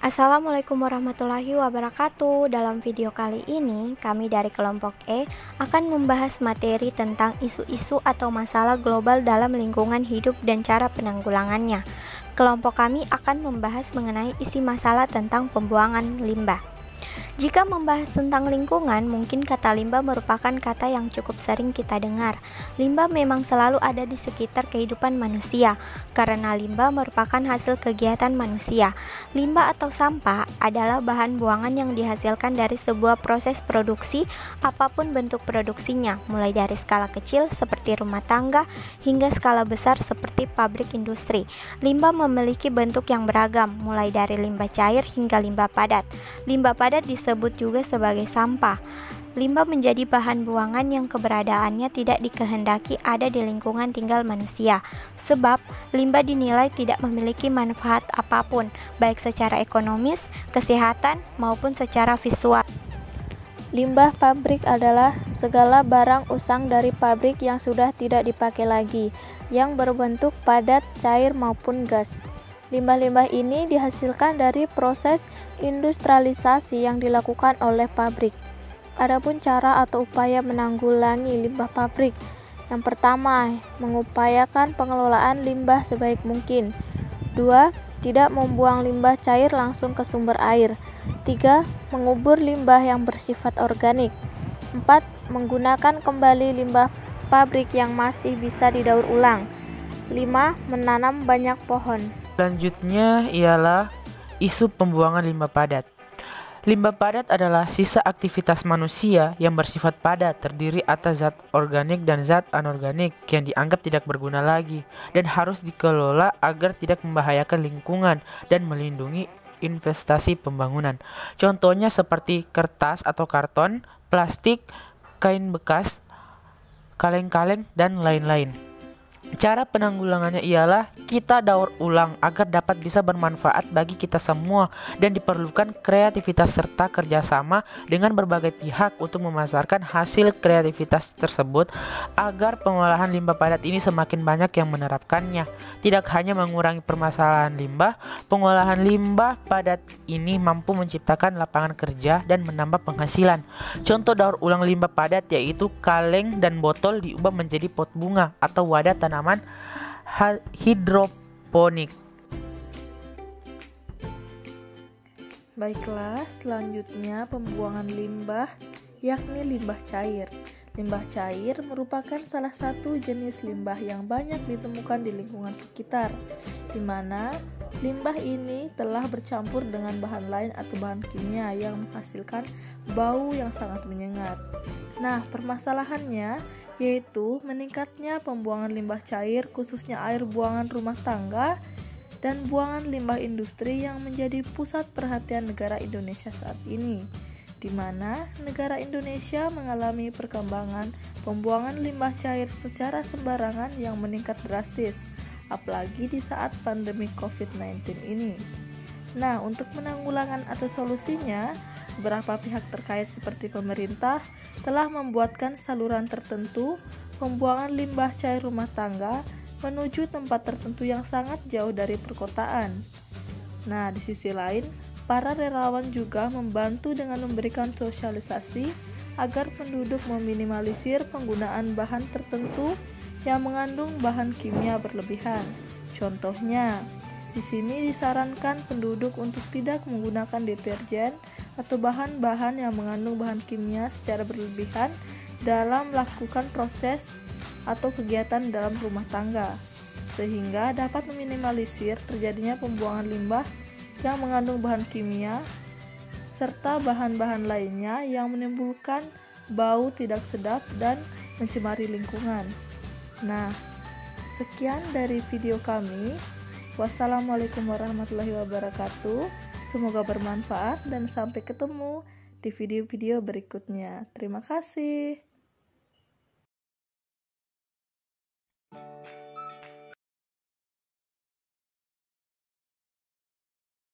Assalamualaikum warahmatullahi wabarakatuh. Dalam video kali ini, kami dari kelompok E akan membahas materi tentang isu-isu atau masalah global dalam lingkungan hidup dan cara penanggulangannya. Kelompok kami akan membahas mengenai isi masalah tentang pembuangan limbah. Jika membahas tentang lingkungan, mungkin kata limbah merupakan kata yang cukup sering kita dengar. Limbah memang selalu ada di sekitar kehidupan manusia, karena limbah merupakan hasil kegiatan manusia. Limbah atau sampah adalah bahan buangan yang dihasilkan dari sebuah proses produksi, apapun bentuk produksinya, mulai dari skala kecil seperti rumah tangga, hingga skala besar seperti pabrik industri. Limbah memiliki bentuk yang beragam, mulai dari limbah cair hingga limbah padat. Limbah padat disebut juga sebagai sampah. Limbah menjadi bahan buangan yang keberadaannya tidak dikehendaki ada di lingkungan tinggal manusia, sebab limbah dinilai tidak memiliki manfaat apapun, baik secara ekonomis, kesehatan, maupun secara visual. Limbah pabrik adalah segala barang usang dari pabrik yang sudah tidak dipakai lagi, yang berbentuk padat, cair, maupun gas. Limbah-limbah ini dihasilkan dari proses industrialisasi yang dilakukan oleh pabrik. Adapun cara atau upaya menanggulangi limbah pabrik. Yang pertama, mengupayakan pengelolaan limbah sebaik mungkin. 2. Tidak membuang limbah cair langsung ke sumber air. 3. Mengubur limbah yang bersifat organik. 4. Menggunakan kembali limbah pabrik yang masih bisa didaur ulang. 5. Menanam banyak pohon. Selanjutnya ialah isu pembuangan limbah padat. Limbah padat adalah sisa aktivitas manusia yang bersifat padat, terdiri atas zat organik dan zat anorganik yang dianggap tidak berguna lagi dan harus dikelola agar tidak membahayakan lingkungan dan melindungi investasi pembangunan. Contohnya seperti kertas atau karton, plastik, kain bekas, kaleng-kaleng, dan lain-lain. Cara penanggulangannya ialah kita daur ulang agar dapat bisa bermanfaat bagi kita semua, dan diperlukan kreativitas serta kerjasama dengan berbagai pihak untuk memasarkan hasil kreativitas tersebut agar pengolahan limbah padat ini semakin banyak yang menerapkannya. Tidak hanya mengurangi permasalahan limbah, pengolahan limbah padat ini mampu menciptakan lapangan kerja dan menambah penghasilan. Contoh daur ulang limbah padat yaitu kaleng dan botol diubah menjadi pot bunga atau wadah tanaman hidroponik. Baiklah, selanjutnya pembuangan limbah, yakni limbah cair. Limbah cair merupakan salah satu jenis limbah yang banyak ditemukan di lingkungan sekitar, di mana limbah ini telah bercampur dengan bahan lain atau bahan kimia yang menghasilkan bau yang sangat menyengat. Nah, permasalahannya yaitu meningkatnya pembuangan limbah cair, khususnya air buangan rumah tangga dan buangan limbah industri yang menjadi pusat perhatian negara Indonesia saat ini, di mana negara Indonesia mengalami perkembangan pembuangan limbah cair secara sembarangan yang meningkat drastis, apalagi di saat pandemi COVID-19 ini. Nah, untuk penanggulangan atau solusinya, beberapa pihak terkait seperti pemerintah telah membuatkan saluran tertentu pembuangan limbah cair rumah tangga menuju tempat tertentu yang sangat jauh dari perkotaan. Nah, di sisi lain, para relawan juga membantu dengan memberikan sosialisasi agar penduduk meminimalisir penggunaan bahan tertentu yang mengandung bahan kimia berlebihan. Contohnya, di sini disarankan penduduk untuk tidak menggunakan deterjen atau bahan-bahan yang mengandung bahan kimia secara berlebihan dalam melakukan proses atau kegiatan dalam rumah tangga, sehingga dapat meminimalisir terjadinya pembuangan limbah yang mengandung bahan kimia serta bahan-bahan lainnya yang menimbulkan bau tidak sedap dan mencemari lingkungan. Nah, sekian dari video kami. Wassalamualaikum warahmatullahi wabarakatuh. Semoga bermanfaat dan sampai ketemu di video-video berikutnya. Terima kasih.